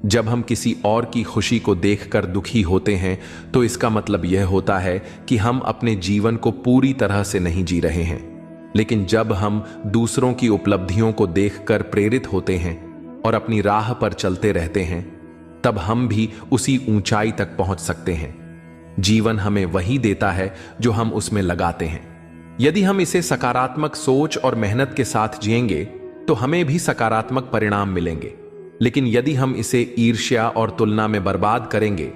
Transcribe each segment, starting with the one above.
जब हम किसी और की खुशी को देखकर दुखी होते हैं तो इसका मतलब यह होता है कि हम अपने जीवन को पूरी तरह से नहीं जी रहे हैं। लेकिन जब हम दूसरों की उपलब्धियों को देखकर प्रेरित होते हैं और अपनी राह पर चलते रहते हैं, तब हम भी उसी ऊंचाई तक पहुंच सकते हैं। जीवन हमें वही देता है जो हम उसमें लगाते हैं। यदि हम इसे सकारात्मक सोच और मेहनत के साथ जिएंगे तो हमें भी सकारात्मक परिणाम मिलेंगे। लेकिन यदि हम इसे ईर्ष्या और तुलना में बर्बाद करेंगे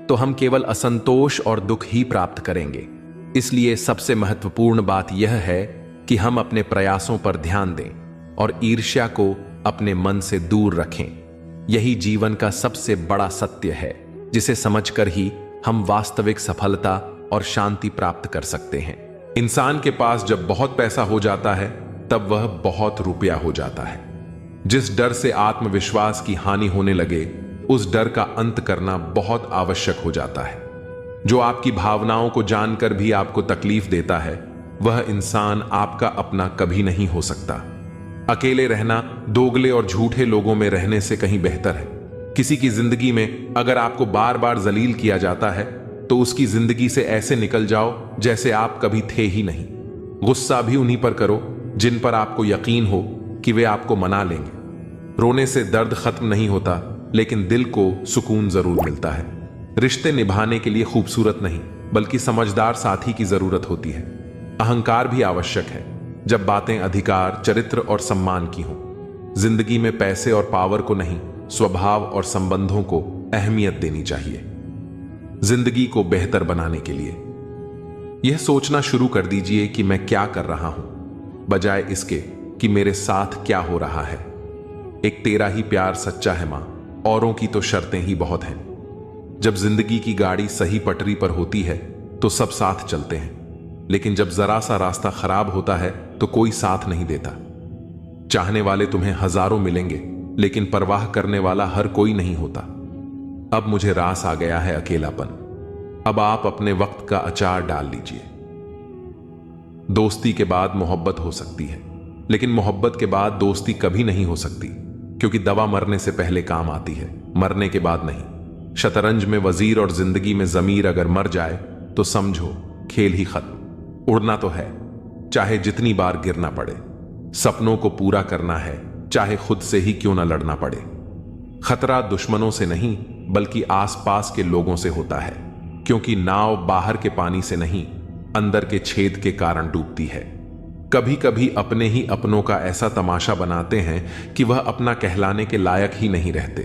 तो हम केवल असंतोष और दुख ही प्राप्त करेंगे। इसलिए सबसे महत्वपूर्ण बात यह है कि हम अपने प्रयासों पर ध्यान दें और ईर्ष्या को अपने मन से दूर रखें। यही जीवन का सबसे बड़ा सत्य है, जिसे समझकर ही हम वास्तविक सफलता और शांति प्राप्त कर सकते हैं। इंसान के पास जब बहुत पैसा हो जाता है तब वह बहुत रुपया हो जाता है। जिस डर से आत्मविश्वास की हानि होने लगे, उस डर का अंत करना बहुत आवश्यक हो जाता है। जो आपकी भावनाओं को जानकर भी आपको तकलीफ देता है, वह इंसान आपका अपना कभी नहीं हो सकता। अकेले रहना दोगले और झूठे लोगों में रहने से कहीं बेहतर है। किसी की जिंदगी में अगर आपको बार बार जलील किया जाता है तो उसकी जिंदगी से ऐसे निकल जाओ जैसे आप कभी थे ही नहीं। गुस्सा भी उन्हीं पर करो जिन पर आपको यकीन हो कि वे आपको मना लेंगे। रोने से दर्द खत्म नहीं होता, लेकिन दिल को सुकून जरूर मिलता है। रिश्ते निभाने के लिए खूबसूरत नहीं बल्कि समझदार साथी की जरूरत होती है। अहंकार भी आवश्यक है जब बातें अधिकार, चरित्र और सम्मान की हों। जिंदगी में पैसे और पावर को नहीं, स्वभाव और संबंधों को अहमियत देनी चाहिए। जिंदगी को बेहतर बनाने के लिए यह सोचना शुरू कर दीजिए कि मैं क्या कर रहा हूं, बजाय इसके कि मेरे साथ क्या हो रहा है। एक तेरा ही प्यार सच्चा है मां, औरों की तो शर्तें ही बहुत हैं। जब जिंदगी की गाड़ी सही पटरी पर होती है तो सब साथ चलते हैं, लेकिन जब जरा सा रास्ता खराब होता है तो कोई साथ नहीं देता। चाहने वाले तुम्हें हजारों मिलेंगे, लेकिन परवाह करने वाला हर कोई नहीं होता। अब मुझे रास आ गया है अकेलापन। अब आप अपने वक्त का अचार डाल लीजिए। दोस्ती के बाद मोहब्बत हो सकती है, लेकिन मोहब्बत के बाद दोस्ती कभी नहीं हो सकती, क्योंकि दवा मरने से पहले काम आती है, मरने के बाद नहीं। शतरंज में वजीर और जिंदगी में जमीर अगर मर जाए तो समझो खेल ही खत्म। उड़ना तो है, चाहे जितनी बार गिरना पड़े। सपनों को पूरा करना है, चाहे खुद से ही क्यों ना लड़ना पड़े। खतरा दुश्मनों से नहीं बल्कि आसपास के लोगों से होता है, क्योंकि नाव बाहर के पानी से नहीं, अंदर के छेद के कारण डूबती है। कभी कभी अपने ही अपनों का ऐसा तमाशा बनाते हैं कि वह अपना कहलाने के लायक ही नहीं रहते।